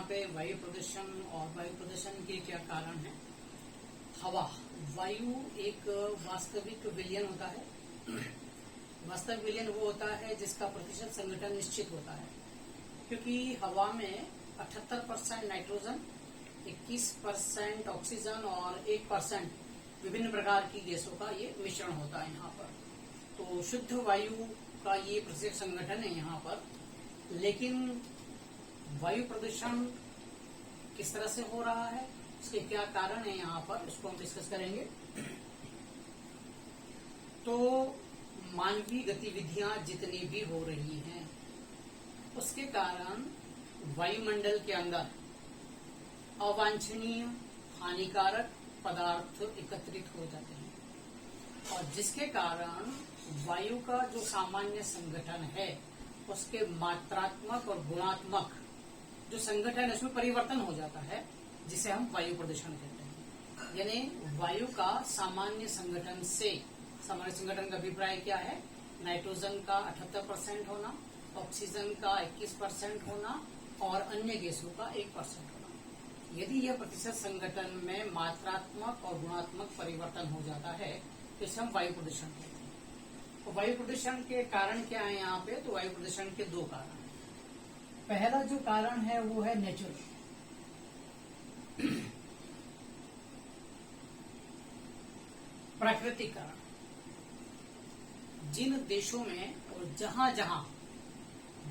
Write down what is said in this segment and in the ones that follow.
पे वायु प्रदूषण और वायु प्रदूषण के क्या कारण हैं। हवा, वायु एक वास्तविक विलयन होता है। वास्तविक विलयन वो होता है जिसका प्रतिशत संघटन निश्चित होता है, क्योंकि हवा में 78% नाइट्रोजन, 21% ऑक्सीजन और 1% विभिन्न प्रकार की गैसों का ये मिश्रण होता है यहाँ पर। तो शुद्ध वायु का ये प्रतिशत संगठन है यहाँ पर। लेकिन वायु प्रदूषण किस तरह से हो रहा है, इसके क्या कारण है यहाँ पर, इसको हम डिस्कस करेंगे। तो मानवीय गतिविधियां जितनी भी हो रही हैं उसके कारण वायुमंडल के अंदर अवांछनीय हानिकारक पदार्थ एकत्रित हो जाते हैं, और जिसके कारण वायु का जो सामान्य संगठन है उसके मात्रात्मक और गुणात्मक जो संगठन है उसमें परिवर्तन हो जाता है, जिसे हम वायु प्रदूषण कहते हैं। यानी वायु का सामान्य संगठन से, सामान्य संगठन का अभिप्राय क्या है, नाइट्रोजन का 78% होना, ऑक्सीजन का 21% होना और अन्य गैसों का 1% होना। यदि यह प्रतिशत संगठन में मात्रात्मक और गुणात्मक परिवर्तन हो जाता है तो इसे हम वायु प्रदूषण कहते हैं। तो वायु प्रदूषण के कारण क्या है यहाँ पे, तो वायु प्रदूषण के दो कारण हैं। पहला जो कारण है वो है नेचुरल, प्राकृतिक कारण। जिन देशों में और जहां जहां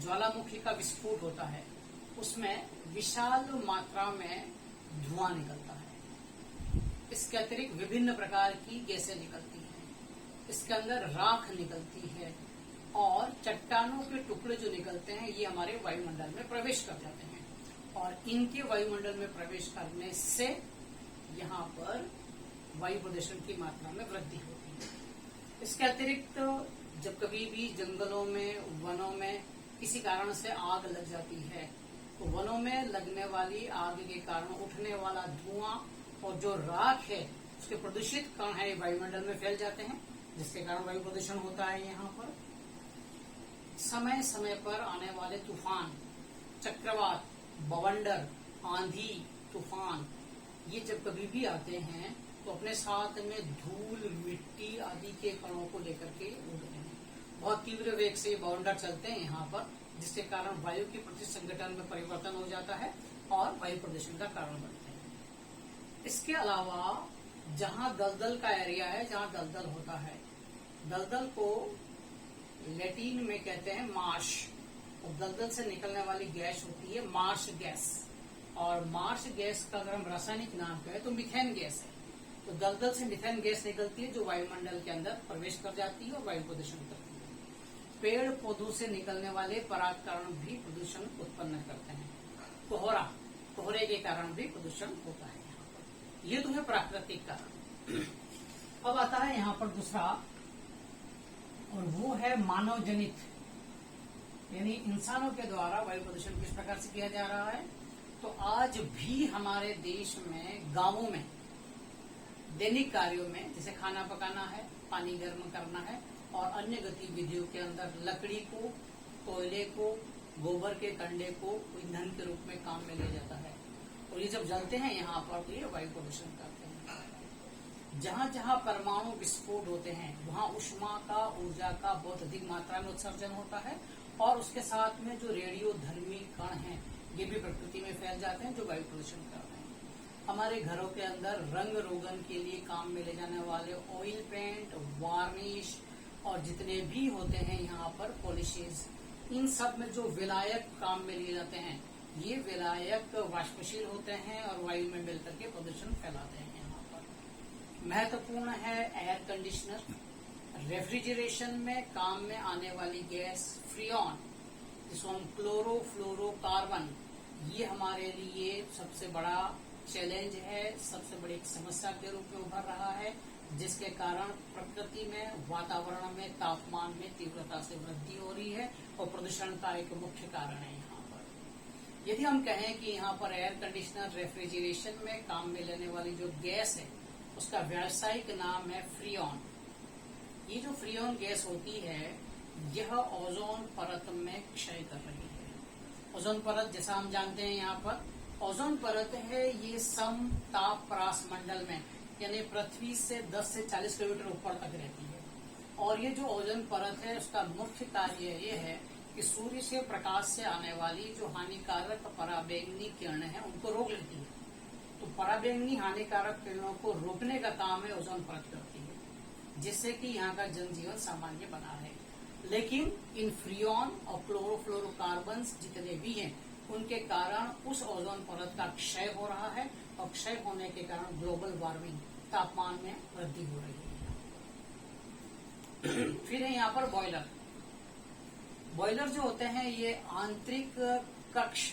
ज्वालामुखी का विस्फोट होता है उसमें विशाल मात्रा में धुआं निकलता है। इसके अतिरिक्त विभिन्न प्रकार की गैसें निकलती हैं, इसके अंदर राख निकलती है और चट्टानों के टुकड़े जो निकलते हैं ये हमारे वायुमंडल में प्रवेश कर जाते हैं, और इनके वायुमंडल में प्रवेश करने से यहाँ पर वायु प्रदूषण की मात्रा में वृद्धि होती है। इसके अतिरिक्त जब कभी भी जंगलों में, वनों में किसी कारण से आग लग जाती है तो वनों में लगने वाली आग के कारण उठने वाला धुआं और जो राख है उसके प्रदूषित कण है वायुमंडल में फैल जाते हैं, जिसके कारण वायु प्रदूषण होता है। यहाँ पर समय समय पर आने वाले तूफान, चक्रवात, बवंडर, आंधी, तूफान, ये जब कभी भी आते हैं तो अपने साथ में धूल, मिट्टी आदि के कणों को लेकर के उड़ते हैं। बहुत तीव्र वेग से बवंडर चलते हैं यहाँ पर, जिसके कारण वायु की प्रतिशत संगठन में परिवर्तन हो जाता है और वायु प्रदूषण का कारण बनते हैं। इसके अलावा जहाँ दलदल का एरिया है, जहाँ दलदल होता है, दलदल को लैटिन में कहते हैं मार्श, और दलदल से निकलने वाली गैस होती है मार्श गैस। और मार्श गैस का अगर हम रासायनिक नाम कहें तो मीथेन गैस है। तो दलदल से मीथेन गैस निकलती है जो वायुमंडल के अंदर प्रवेश कर जाती है और वायु प्रदूषण करती है। पेड़ पौधों से निकलने वाले परागकण भी प्रदूषण उत्पन्न करते हैं। कोहरा, कोहरे के कारण भी प्रदूषण होता है यहाँ पर। ये तो है प्राकृतिक कारण। अब आता है यहाँ पर दूसरा, और वो है मानव जनित, यानी इंसानों के द्वारा वायु प्रदूषण किस प्रकार से किया जा रहा है। तो आज भी हमारे देश में गांवों में दैनिक कार्यों में, जैसे खाना पकाना है, पानी गर्म करना है और अन्य गतिविधियों के अंदर लकड़ी को, कोयले को, गोबर के कंडे को ईंधन के रूप में काम में लिया जाता है, और ये जब जलते हैं यहाँ पर तो ये वायु प्रदूषण करते हैं। जहाँ जहाँ परमाणु विस्फोट होते हैं वहाँ ऊष्मा का, ऊर्जा का बहुत अधिक मात्रा में उत्सर्जन होता है, और उसके साथ में जो रेडियोधर्मी कण हैं ये भी प्रकृति में फैल जाते हैं जो वायु प्रदूषण करते हैं। हमारे घरों के अंदर रंग रोगन के लिए काम में ले जाने वाले ऑयल पेंट, वार्निश और जितने भी होते हैं यहाँ पर पॉलिशेज, इन सब में जो विलायक काम में लिए जाते हैं ये विलायक वाष्पशील होते हैं और वायु में मिल करके प्रदूषण फैलाते हैं। यहाँ पर महत्वपूर्ण है एयर कंडीशनर। रेफ्रिजरेशन में काम में आने वाली गैस फ्रियॉन, जिसको हम क्लोरोफ्लोरोकार्बन, ये हमारे लिए सबसे बड़ा चैलेंज है, सबसे बड़ी समस्या के रूप में उभर रहा है, जिसके कारण प्रकृति में, वातावरण में, तापमान में तीव्रता से वृद्धि हो रही है और प्रदूषण का एक मुख्य कारण है यहाँ पर। यदि हम कहें कि यहाँ पर एयर कंडीशनर, रेफ्रिजरेशन में काम में लेने वाली जो गैस है उसका व्यावसायिक नाम है फ्रियॉन। ये जो फ्रियॉन गैस होती है यह ओजोन परत में क्षय कर रही है। ओजोन परत जैसा हम जानते हैं यहाँ पर ओजोन परत है ये सम ताप परास मंडल में यानी पृथ्वी से 10 से 40 किलोमीटर ऊपर तक रहती है। और ये जो ओजोन परत है उसका मुख्य कार्य ये है कि सूर्य से प्रकाश से आने वाली जो हानिकारक पराबैंगनी किरणें हैं उनको रोक लेती है। तो पराबैंगनी हानिकारक किरणों को रोकने का काम है ओजोन परत करती है, जिससे कि यहाँ का जनजीवन सामान्य बना रहे। लेकिन इन फ्रियॉन और क्लोरोफ्लोरोकार्बन जितने भी हैं उनके कारण उस ओजोन परत का क्षय हो रहा है और क्षय होने के कारण ग्लोबल वार्मिंग तापमान में वृद्धि हो रही है। फिर है यहाँ पर बॉयलर। बॉयलर जो होते हैं ये आंतरिक कक्ष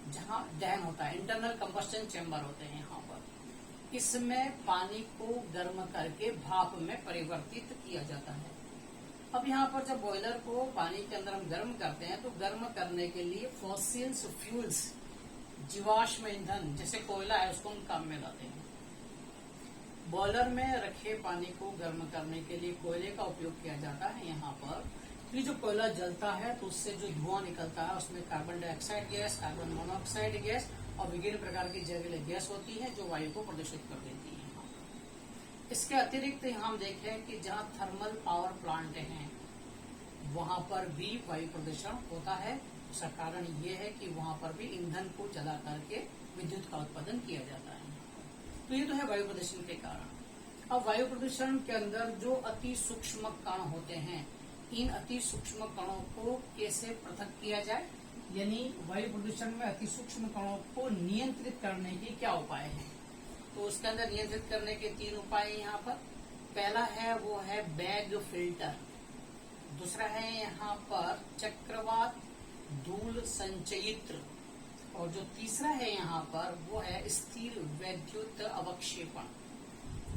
जहाँ दहन होता है, इंटरनल कंबस्टन चेम्बर होते हैं यहाँ पर। इसमें पानी को गर्म करके भाप में परिवर्तित किया जाता है। अब यहाँ पर जब बॉयलर को पानी के अंदर हम गर्म करते हैं तो गर्म करने के लिए फॉसिल्स फ्यूल्स जीवाश्म ईंधन जैसे कोयला है उसको हम काम में लाते हैं। बॉयलर में रखे पानी को गर्म करने के लिए कोयले का उपयोग किया जाता है। यहाँ पर ये जो कोयला जलता है तो उससे जो धुआं निकलता है उसमें carbon dioxide gas, carbon monoxide gas और विभिन्न प्रकार की जहरीली गैस होती है जो वायु को प्रदूषित कर देती है। इसके अतिरिक्त हम देखें कि जहाँ थर्मल पावर प्लांट हैं वहां पर भी वायु प्रदूषण होता है। उसका कारण ये है कि वहां पर भी ईंधन को जला करके विद्युत का उत्पादन किया जाता है। तो ये तो है वायु प्रदूषण के कारण। अब वायु प्रदूषण के अंदर जो अति सूक्ष्म कण होते हैं, इन अति सूक्ष्म कणों को कैसे पृथक किया जाए, यानी वायु प्रदूषण में अति सूक्ष्म कणों को नियंत्रित करने के क्या उपाय हैं। तो उसके अंदर नियंत्रित करने के 3 उपाय यहाँ पर। पहला है वो है बैग फिल्टर, दूसरा है यहाँ पर चक्रवात धूल संचयित्र और जो तीसरा है यहाँ पर वो है स्थिर वैद्युत अवक्षेपण।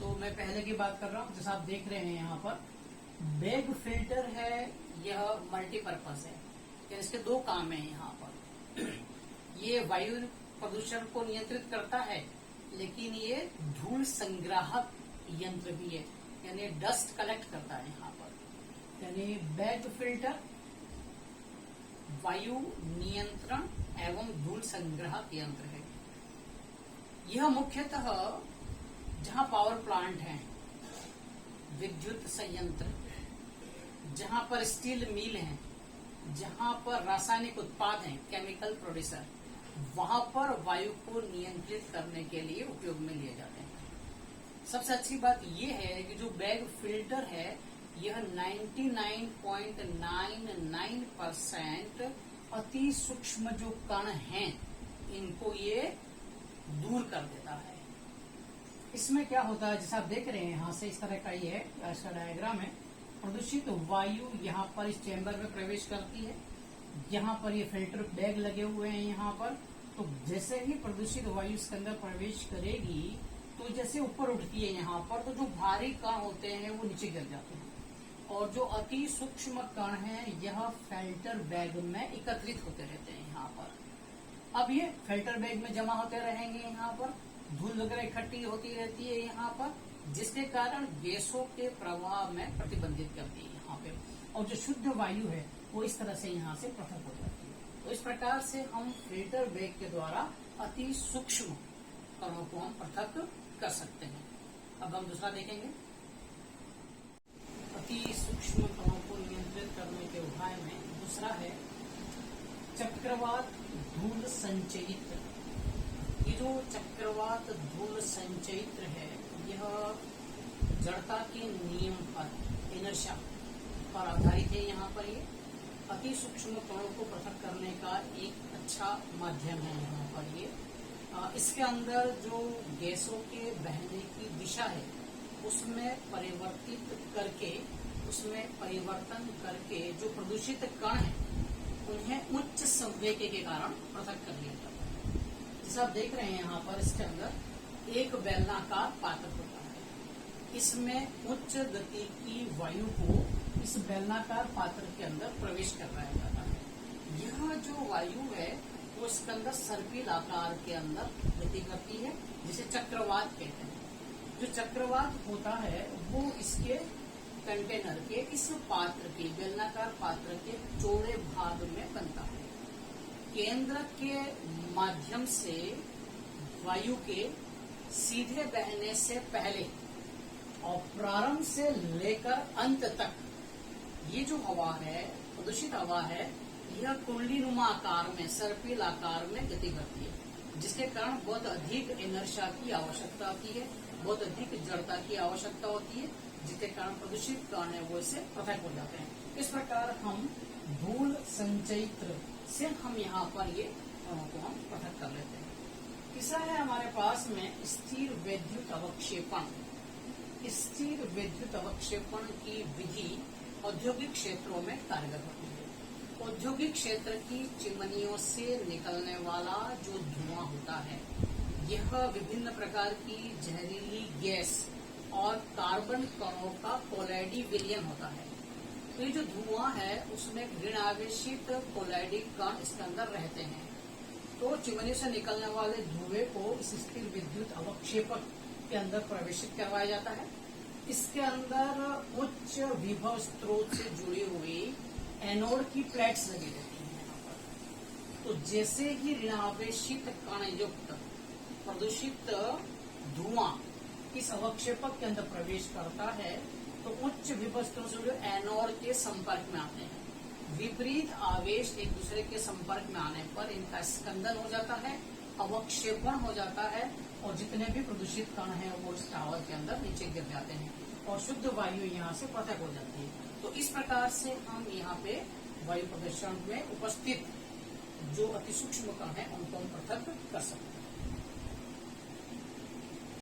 तो मैं पहले की बात कर रहा हूँ, जैसा आप देख रहे हैं यहाँ पर बैग फिल्टर है, यह मल्टीपर्पज है, यानी इसके 2 काम है यहाँ पर। ये वायु प्रदूषण को नियंत्रित करता है, लेकिन ये धूल संग्राहक यंत्र भी है, यानी डस्ट कलेक्ट करता है यहाँ पर। यानी बैग फिल्टर वायु नियंत्रण एवं धूल संग्राहक यंत्र है। यह मुख्यतः जहां पावर प्लांट है, विद्युत संयंत्र, जहां पर स्टील मिल है, जहां पर रासायनिक उत्पाद हैं, केमिकल प्रोड्यूसर, वहां पर वायु को नियंत्रित करने के लिए उपयोग में लिए जाते हैं। सबसे अच्छी बात यह है कि जो बैग फिल्टर है यह 99.99% अति सूक्ष्म जो कण हैं इनको ये दूर कर देता है। इसमें क्या होता है, जैसा आप देख रहे हैं यहाँ से इस तरह का ये है, इसका डायग्राम है। प्रदूषित वायु यहाँ पर इस चेंबर में प्रवेश करती है, यहाँ पर ये फिल्टर बैग लगे हुए हैं यहाँ पर। तो जैसे ही प्रदूषित वायु इसके अंदर प्रवेश करेगी तो जैसे ऊपर उठती है यहाँ पर, तो जो भारी कण होते हैं वो नीचे गिर जाते हैं और जो अति सूक्ष्म कण हैं यह फिल्टर बैग में एकत्रित होते रहते हैं यहाँ पर। अब ये फिल्टर बैग में जमा होते रहेंगे, यहाँ पर धूल वगैरह इकट्ठी होती रहती है यहाँ पर, जिसके कारण गैसों के प्रवाह में प्रतिबंधित करती है यहाँ पे, और जो शुद्ध वायु है वो इस तरह से यहाँ से पृथक हो जाती है। तो इस प्रकार से हम फिल्टर बैग के द्वारा अति सूक्ष्म कणों को हम पृथक कर सकते हैं। अब हम दूसरा देखेंगे। अति सूक्ष्म कणों को नियंत्रित करने के उपाय में दूसरा है चक्रवात धूल संचयित्र। ये जो चक्रवात धूल संचयित्र है यह जड़ता के नियम पर, इनर्शिया पर आधारित है। यहाँ पर ये अति सूक्ष्म कणों को पृथक करने का एक अच्छा माध्यम है। यहाँ पर ये इसके अंदर जो गैसों के बहने की दिशा है उसमें परिवर्तन करके जो प्रदूषित कण है उन्हें उच्च संवेग के कारण पृथक कर दिया जाता है। जैसा आप देख रहे हैं यहाँ पर इसके अंदर एक बेलनाकार पात्र होता है, इसमें उच्च गति की वायु को इस बेलनाकार पात्र के अंदर प्रवेश करवाया जाता है। यह जो वायु है वो इसके अंदर सर्पिल आकार के अंदर गति करती है, जिसे चक्रवात कहते हैं। जो चक्रवात होता है वो इसके कंटेनर के इस पात्र के बेलनाकार पात्र के चौड़े भाग में बनता है। केंद्र के माध्यम से वायु के सीधे बहने से पहले और प्रारंभ से लेकर अंत तक ये जो हवा है, प्रदूषित हवा है, यह कुंडलीनुमा आकार में, सर्पिल आकार में गति करती है, जिसके कारण बहुत अधिक इनर्शिया की आवश्यकता होती है, बहुत अधिक जड़ता की आवश्यकता होती है, जिसके कारण प्रदूषित कण है वो इससे पृथक हो जाते हैं। इस प्रकार हम धूल संचयित्र से हम यहाँ पर ये कणों को हम पृथक कर लेते हैं। तीसरा है हमारे पास में स्थिर विद्युत अवक्षेपण। स्थिर विद्युत अवक्षेपण की विधि औद्योगिक क्षेत्रों में कारगर होती है। औद्योगिक क्षेत्र की चिमनियों से निकलने वाला जो धुआं होता है, यह विभिन्न प्रकार की जहरीली गैस और कार्बन कणों का कोलाइडी विलयन होता है। तो ये जो धुआं है उसमें ऋण आवेशित कोलाइडी कण इसके अंदर रहते हैं। तो चिमनी से निकलने वाले धुएं को इस स्थिर विद्युत अवक्षेपक के अंदर प्रवेशित करवाया जाता है। इसके अंदर उच्च विभव स्रोत से जुड़ी हुई एनोड की प्लेट्स लगी रहती हैं यहाँ पर। तो जैसे ही ऋणावेशित कण युक्त प्रदूषित धुआं इस अवक्षेपक के अंदर प्रवेश करता है तो उच्च विभव स्रोत से जुड़े एनोड के संपर्क में आते हैं। विपरीत आवेश एक दूसरे के संपर्क में आने पर इनका स्कंदन हो जाता है, अवक्षेपण हो जाता है और जितने भी प्रदूषित कण हैं वो इस टावर के अंदर नीचे गिर जाते हैं और शुद्ध वायु यहाँ से पृथक हो जाती है। तो इस प्रकार से हम यहाँ पे वायु प्रदूषण में उपस्थित जो अति सूक्ष्म कण है उनको हम पृथक कर सकते हैं।